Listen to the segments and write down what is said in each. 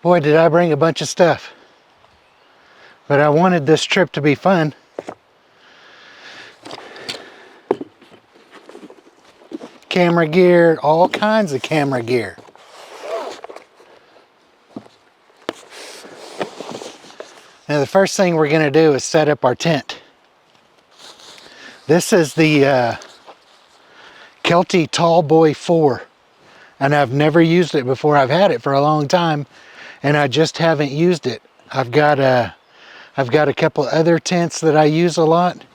Boy, did I bring a bunch of stuff. But I wanted this trip to be fun. Camera gear, all kinds of camera gear. Now the first thing we're gonna do is set up our tent. This is the Kelty Tallboy 4. And I've never used it before. I've had it for a long time and I just haven't used it. I've got a couple other tents that I use a lot,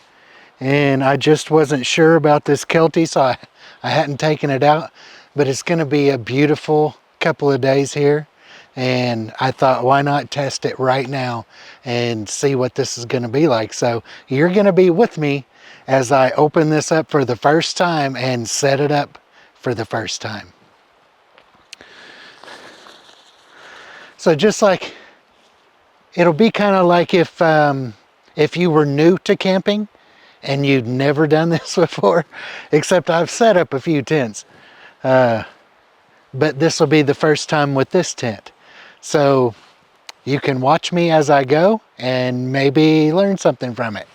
and I just wasn't sure about this Kelty, so I hadn't taken it out. But it's going to be a beautiful couple of days here, and I thought, why not test it right now and see what this is going to be like. So you're going to be with me as I open this up for the first time and set it up for the first time. So just like, it'll be kind of like if you were new to camping and you'd never done this before, except I've set up a few tents. But this will be the first time with this tent. So you can watch me as I go and maybe learn something from it.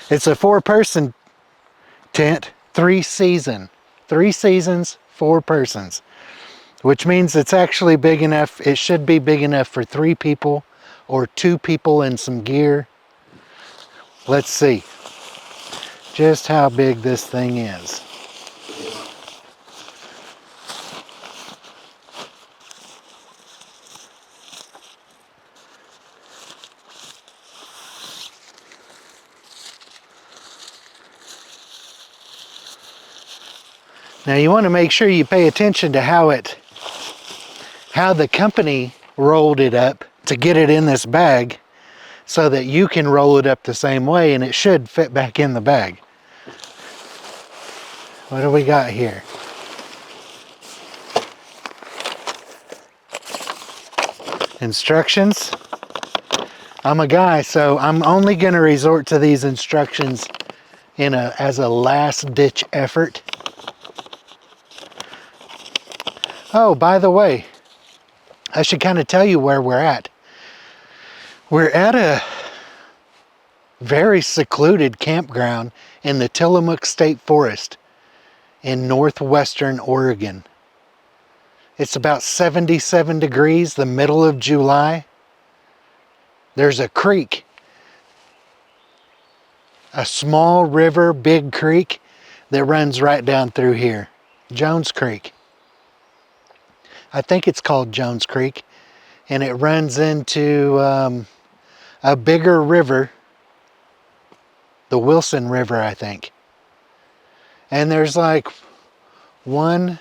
It's a 4-person tent, 3 seasons, 4 persons. Which means it's actually big enough, it should be big enough for 3 people or 2 people and some gear. Let's see just how big this thing is. Now you want to make sure you pay attention to how the company rolled it up to get it in this bag so that you can roll it up the same way and it should fit back in the bag. What do we got here? Instructions. I'm a guy, so I'm only going to resort to these instructions as a last ditch effort. Oh, by the way, I should kind of tell you where we're at. We're at a very secluded campground in the Tillamook State Forest in northwestern Oregon. It's about 77 degrees, the middle of July. There's a creek, a small river, big creek that runs right down through here, Jones Creek. I think it's called Jones Creek, and it runs into a bigger river, the Wilson River, I think. And there's like 1,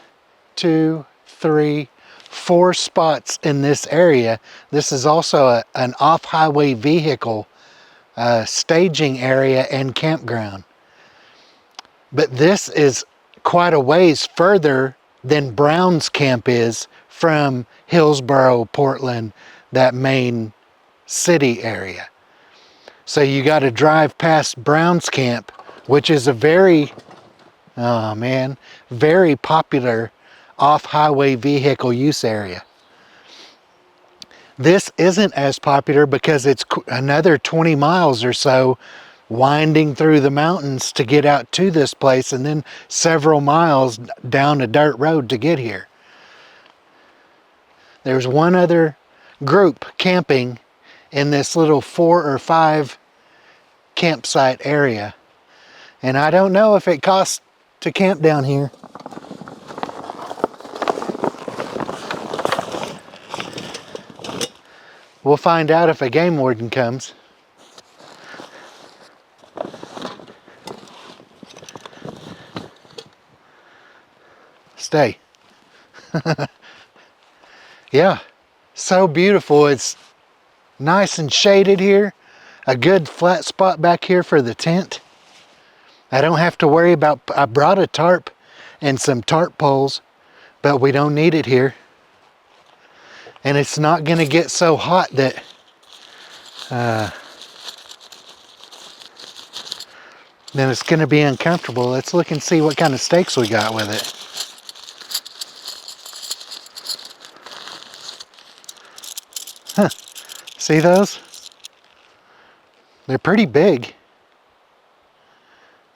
2, 3, 4 spots in this area. This is also an off-highway vehicle staging area and campground. But this is quite a ways further than Brown's Camp is from Hillsboro, Portland, that main city area. So you got to drive past Brown's Camp, which is a very popular off-highway vehicle use area. This isn't as popular because it's another 20 miles or so winding through the mountains to get out to this place, and then several miles down a dirt road to get here. There's one other group camping in this little 4 or 5 campsite area, and I don't know if it costs to camp down here. We'll find out if a game warden comes. Stay. Yeah, so beautiful. It's nice and shaded here. A good flat spot back here for the tent. I don't have to worry about, I brought a tarp and some tarp poles, but we don't need it here. And it's not going to get so hot that then it's going to be uncomfortable. Let's look and see what kind of steaks we got with it. See those? They're pretty big.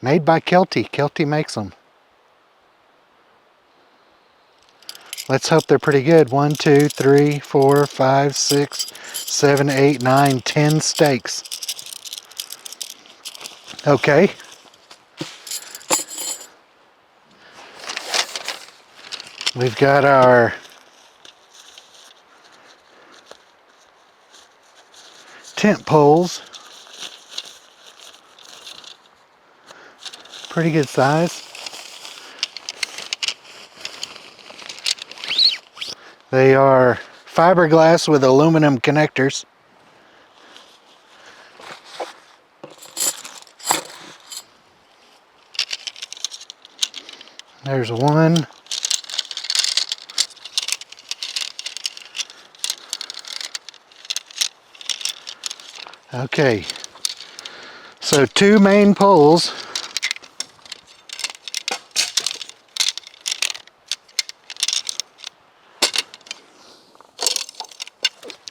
Made by Kelty. Kelty makes them. Let's hope they're pretty good. 1, 2, 3, 4, 5, 6, 7, 8, 9, 10 steaks. Okay. We've got our tent poles. Pretty good size. They are fiberglass with aluminum connectors. There's one. Okay, so 2 main poles.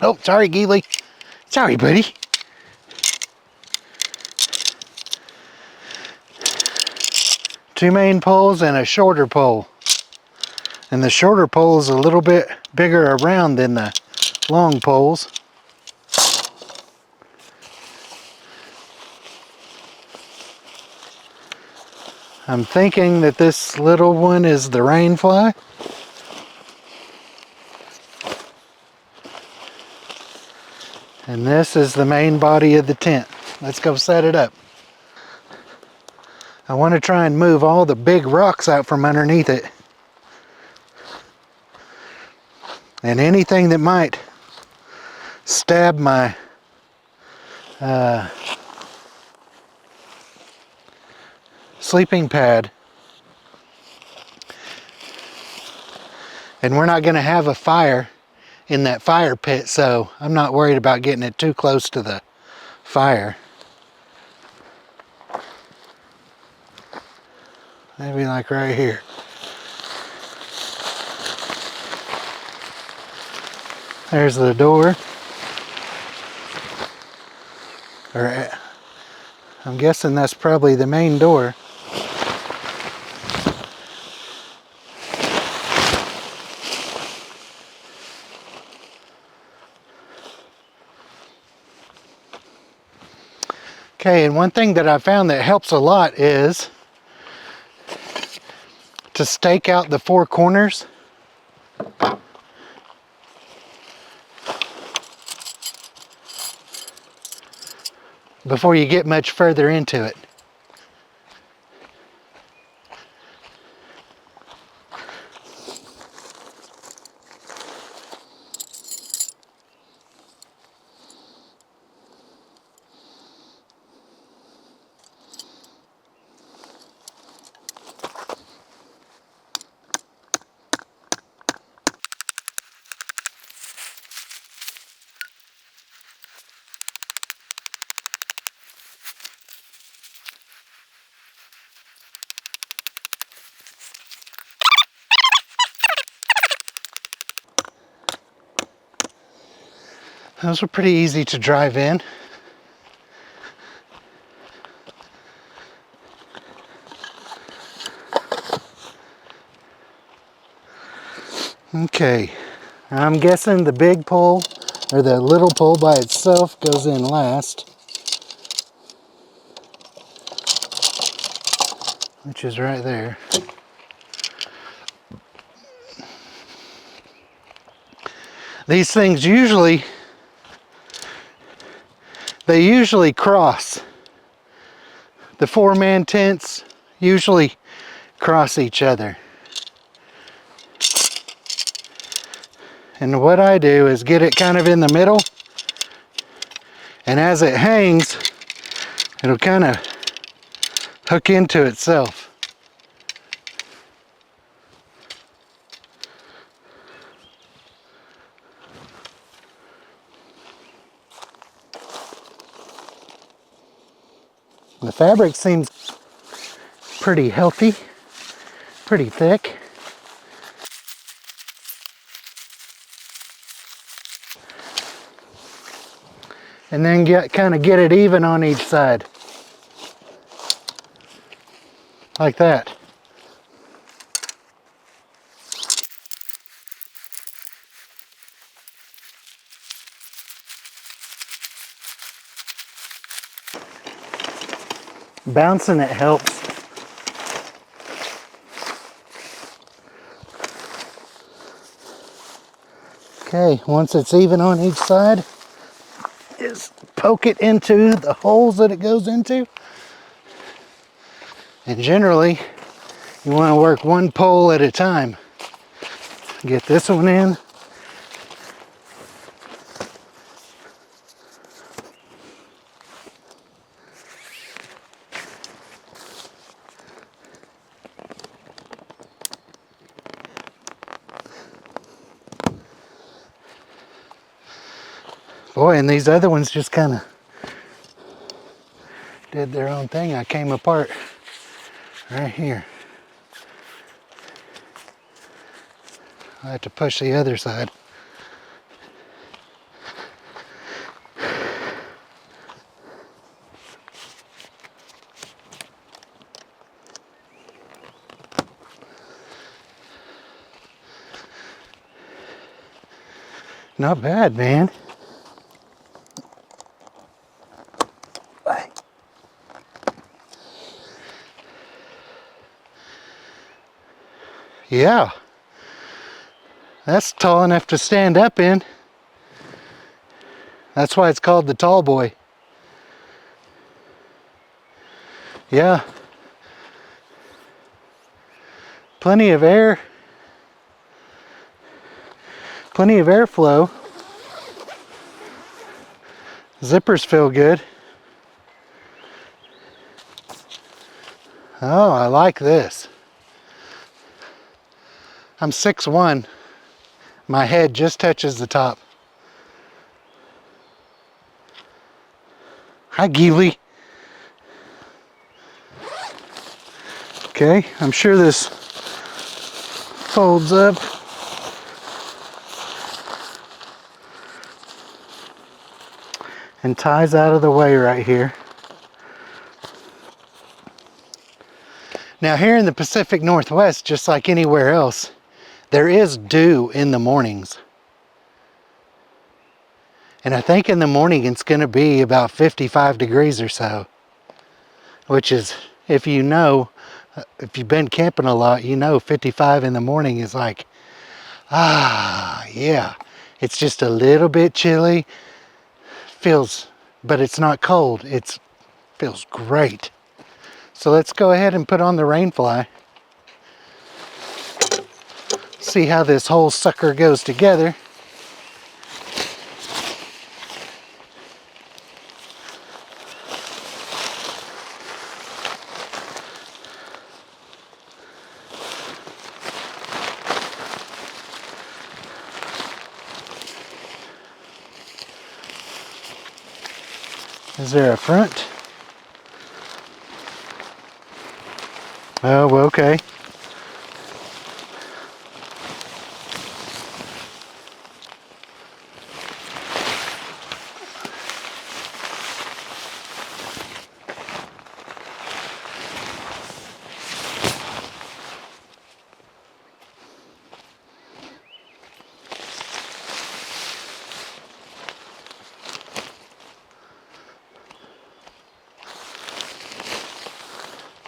Oh, sorry, Gili. Sorry, buddy. Two main poles and a shorter pole. And the shorter pole is a little bit bigger around than the long poles. I'm thinking that this little one is the rain fly. And this is the main body of the tent. Let's go set it up. I want to try and move all the big rocks out from underneath it. And anything that might stab my sleeping pad. And we're not going to have a fire in that fire pit, so I'm not worried about getting it too close to the fire. Maybe like right here. There's the door. Or I'm guessing that's probably the main door. Okay, and one thing that I found that helps a lot is to stake out the 4 corners. Before you get much further into it. Those were pretty easy to drive in. Okay, I'm guessing the big pole or the little pole by itself goes in last, which is right there. These things usually cross. The 4-man tents usually cross each other. And what I do is get it kind of in the middle, and as it hangs, it'll kind of hook into itself. The fabric seems pretty healthy, pretty thick. and then kind of get it even on each side. Like that. Bouncing it helps. Okay, once it's even on each side, just poke it into the holes that it goes into. And generally, you want to work one pole at a time. Get this one in. Boy, and these other ones just kind of did their own thing. I came apart right here. I have to push the other side. Not bad, man. Yeah, that's tall enough to stand up in. That's why it's called the tall boy. Yeah. Plenty of air. Plenty of airflow. Zippers feel good. Oh, I like this. I'm 6'1". My head just touches the top. Hi, Gili. Okay, I'm sure this folds up. And ties out of the way right here. Now here in the Pacific Northwest, just like anywhere else, there is dew in the mornings. And I think in the morning it's going to be about 55 degrees or so. Which is, if you know, if you've been camping a lot, you know 55 in the morning is like, yeah. It's just a little bit chilly. Feels, but it's not cold. It feels great. So let's go ahead and put on the rainfly. See how this whole sucker goes together. Is there a front? Oh, okay.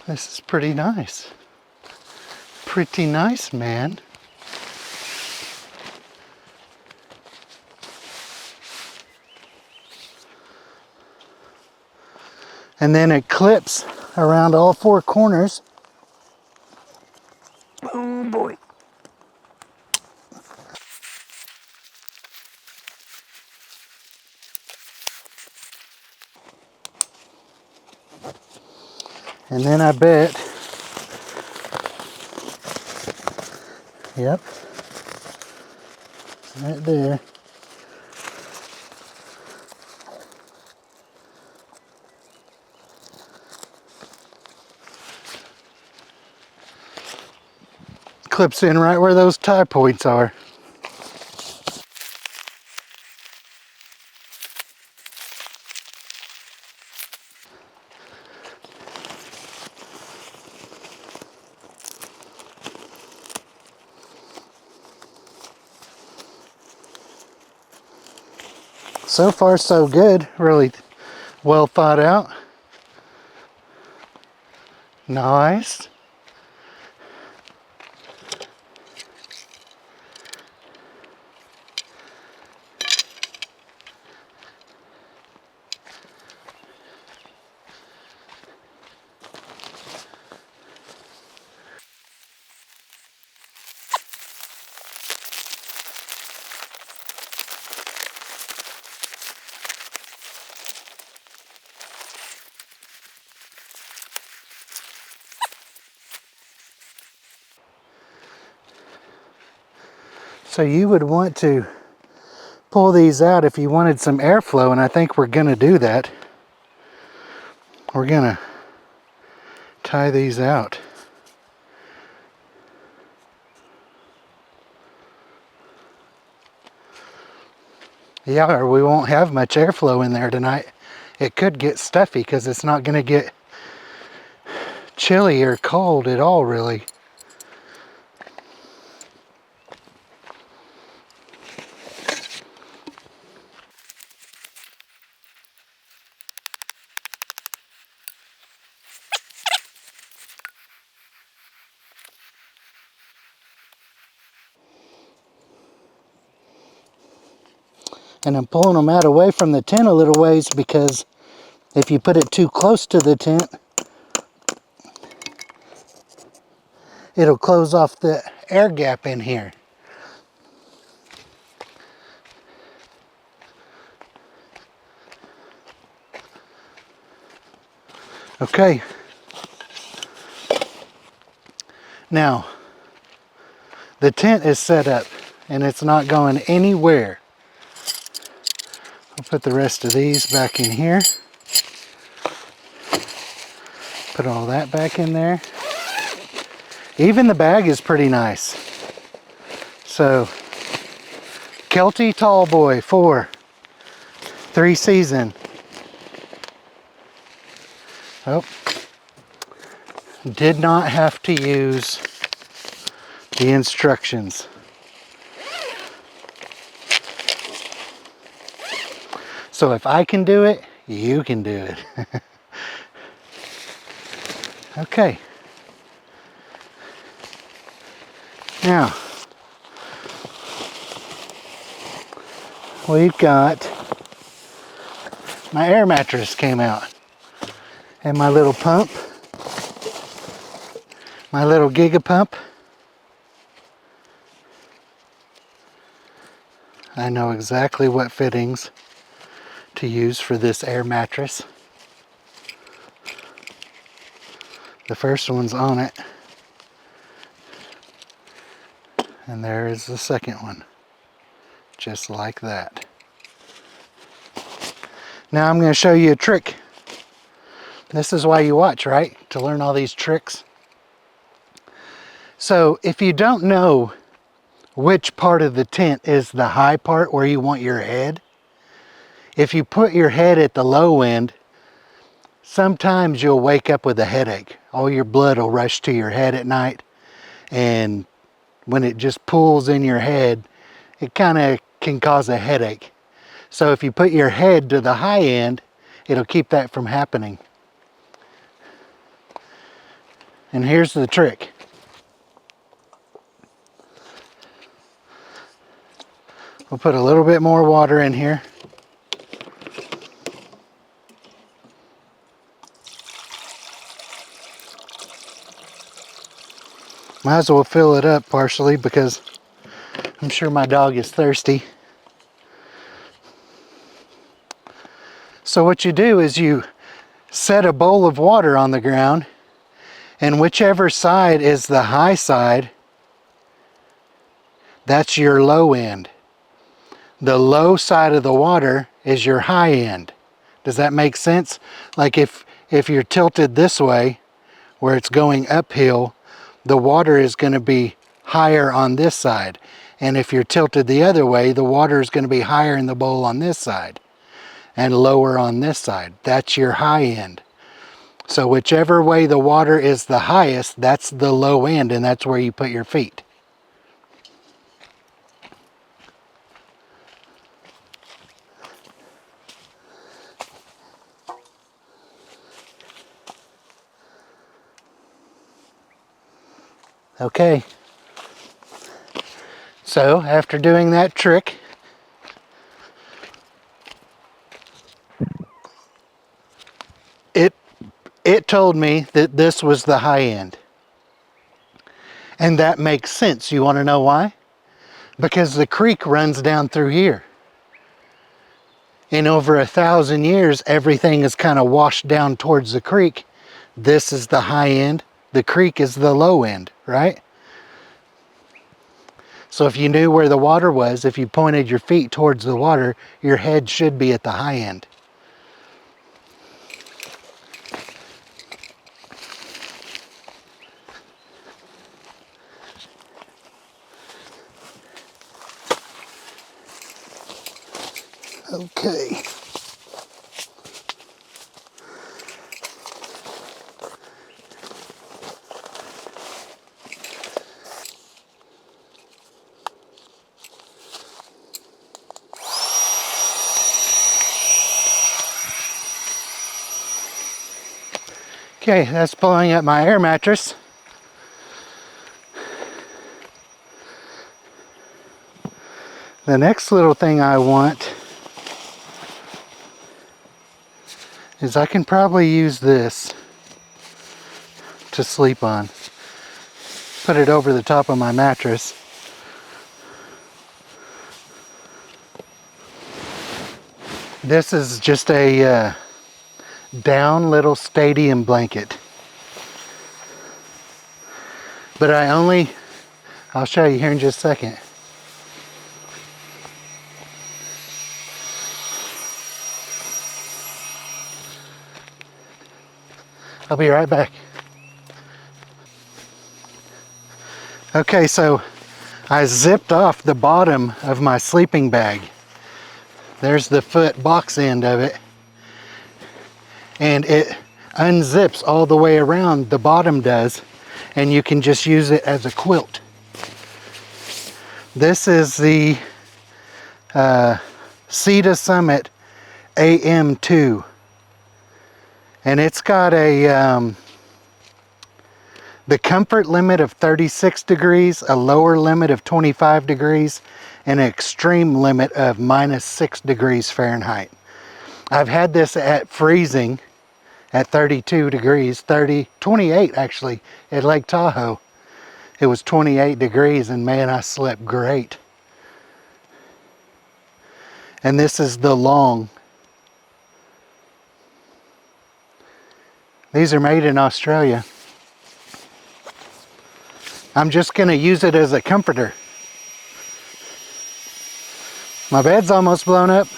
This is pretty nice. Pretty nice, man. And then it clips around all four corners. Oh boy. And then I bet, yep, right there. Clips in right where those tie points are. So far so good, really well thought out. Nice. So you would want to pull these out if you wanted some airflow, and I think we're going to do that. We're going to tie these out. Yeah, or we won't have much airflow in there tonight. It could get stuffy because it's not going to get chilly or cold at all, really. And I'm pulling them out away from the tent a little ways because if you put it too close to the tent, it'll close off the air gap in here. Okay. Now, the tent is set up and it's not going anywhere. I'll put the rest of these back in here. Put all that back in there. Even the bag is pretty nice. So, Kelty Tall Boy 4, 3 season. Oh, did not have to use the instructions. So if I can do it, you can do it. Okay. Now, we've got my air mattress came out and my little pump, my little Giga pump. I know exactly what fittings to use for this air mattress. The first one's on it, and there is the second one, just like that. Now I'm going to show you a trick. This is why you watch, right? To learn all these tricks. So if you don't know which part of the tent is the high part where you want your head, if you put your head at the low end, sometimes you'll wake up with a headache. All your blood will rush to your head at night, and when it just pulls in your head, it kind of can cause a headache. So if you put your head to the high end, it'll keep that from happening. And here's the trick. We'll put a little bit more water in here. Might as well fill it up partially because I'm sure my dog is thirsty. So what you do is you set a bowl of water on the ground, and whichever side is the high side, that's your low end. The low side of the water is your high end. Does that make sense? Like if you're tilted this way, where it's going uphill, the water is going to be higher on this side. And if you're tilted the other way, the water is going to be higher in the bowl on this side and lower on this side. That's your high end. So whichever way the water is the highest, that's the low end, and that's where you put your feet. Okay. So after doing that trick, it told me that this was the high end. And that makes sense. You want to know why? Because the creek runs down through here. In over 1,000 years, everything is kind of washed down towards the creek. This is the high end. The creek is the low end, right? So if you knew where the water was, if you pointed your feet towards the water, your head should be at the high end. Okay. Okay, that's pulling up my air mattress. The next little thing I want is I can probably use this to sleep on. Put it over the top of my mattress. This is just a down little stadium blanket. But I'll show you here in just a second. I'll be right back. Okay, so I zipped off the bottom of my sleeping bag. There's the foot box end of it. And it unzips all the way around, the bottom does, and you can just use it as a quilt. This is the Sea to Summit AM2. And it's got the comfort limit of 36 degrees, a lower limit of 25 degrees, and an extreme limit of -6 degrees Fahrenheit. I've had this at freezing at 32 degrees, 28 actually, at Lake Tahoe. It was 28 degrees and man, I slept great. And this is the long. These are made in Australia. I'm just going to use it as a comforter. My bed's almost blown up.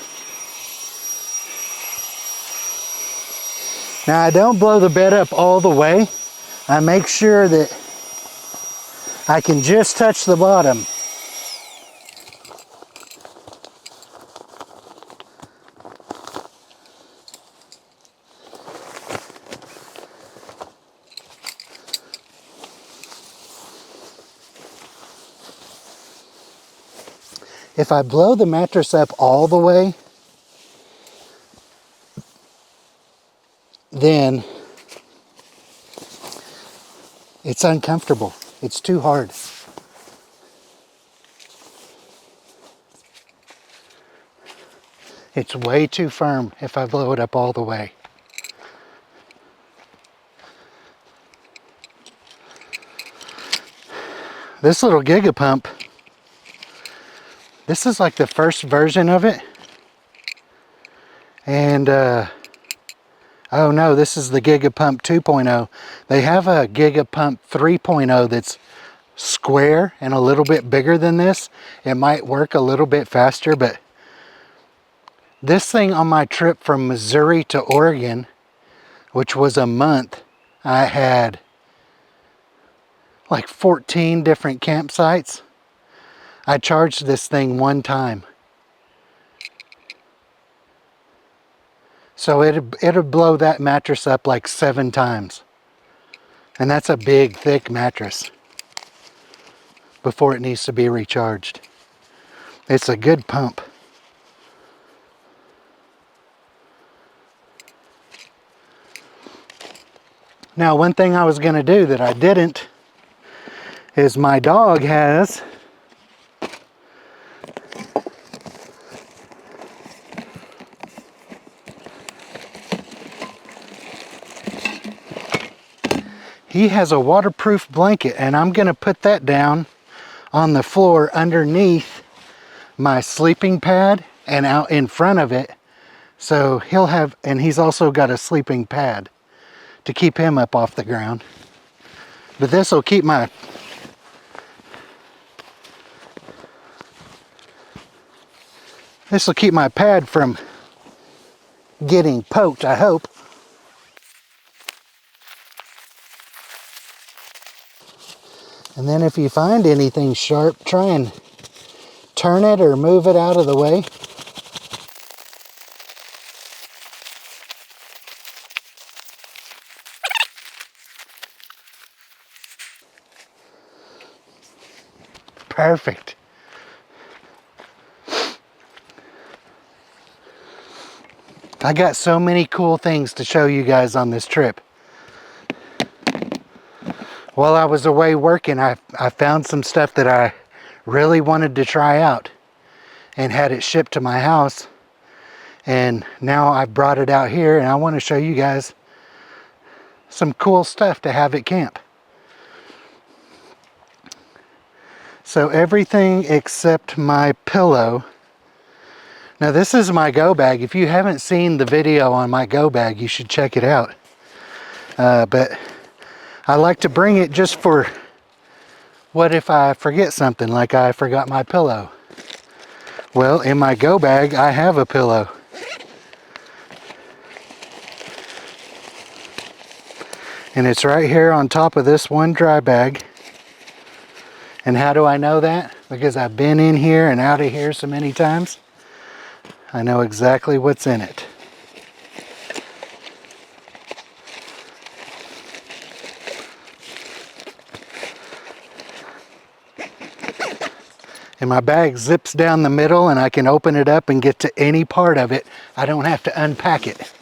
Now I don't blow the bed up all the way. I make sure that I can just touch the bottom. If I blow the mattress up all the way, then it's uncomfortable. It's too hard. It's way too firm if I blow it up all the way. This little Gigapump, this is like the first version of it. And, oh no, this is the Gigapump 2.0. They have a Gigapump 3.0 that's square and a little bit bigger than this. It might work a little bit faster, but this thing on my trip from Missouri to Oregon, which was a month, I had like 14 different campsites. I charged this thing one time. So it'd blow that mattress up like 7 times. And that's a big, thick mattress before it needs to be recharged. It's a good pump. Now, one thing I was going to do that I didn't is my dog has a waterproof blanket, and I'm going to put that down on the floor underneath my sleeping pad and out in front of it. So he'll have, and he's also got a sleeping pad to keep him up off the ground. But this will keep my pad from getting poked, I hope. And then if you find anything sharp, try and turn it or move it out of the way. Perfect. I got so many cool things to show you guys on this trip. While I was away working, I found some stuff that I really wanted to try out and had it shipped to my house. And now I brought it out here, and I want to show you guys some cool stuff to have at camp. So everything except my pillow. Now this is my go bag. If you haven't seen the video on my go bag, you should check it out. But I like to bring it just for what if I forget something, like I forgot my pillow. Well, in my go bag, I have a pillow. And it's right here on top of this one dry bag. And how do I know that? Because I've been in here and out of here so many times. I know exactly what's in it. And my bag zips down the middle, and I can open it up and get to any part of it. I don't have to unpack it.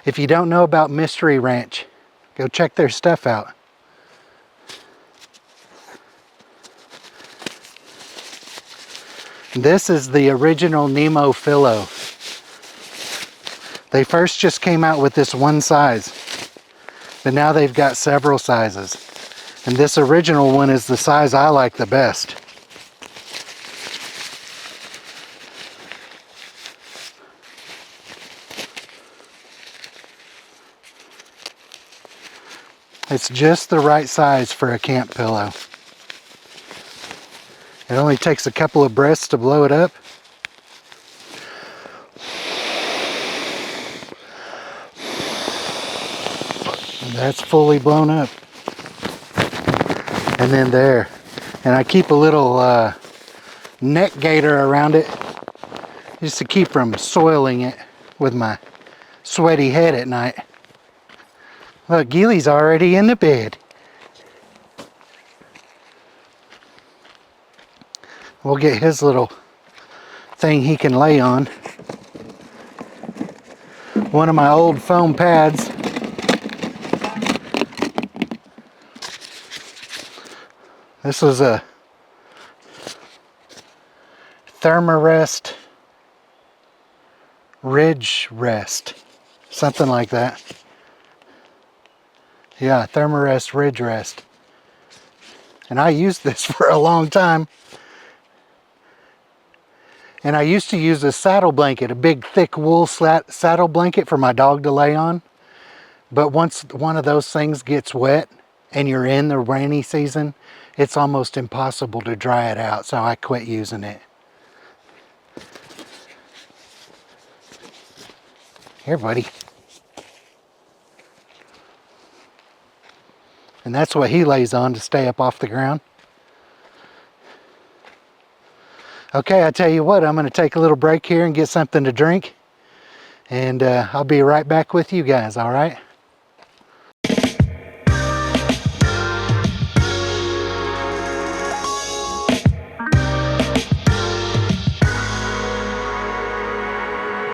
If you don't know about Mystery Ranch, go check their stuff out. This is the original Nemo Pillow. They first just came out with this one size, but now they've got several sizes. And this original one is the size I like the best. It's just the right size for a camp pillow. It only takes a couple of breaths to blow it up. And that's fully blown up. And then there. And I keep a little neck gaiter around it just to keep from soiling it with my sweaty head at night. Look, Gili's already in the bed. We'll get his little thing he can lay on. One of my old foam pads. This was a Thermarest Ridge Rest, something like that. Yeah, Thermarest Ridge Rest. And I used this for a long time. And I used to use a saddle blanket, a big thick wool saddle blanket for my dog to lay on. But once one of those things gets wet and you're in the rainy season, it's almost impossible to dry it out, so I quit using it. Here, buddy. And that's what he lays on to stay up off the ground. Okay, I tell you what, I'm going to take a little break here and get something to drink. And I'll be right back with you guys, all right?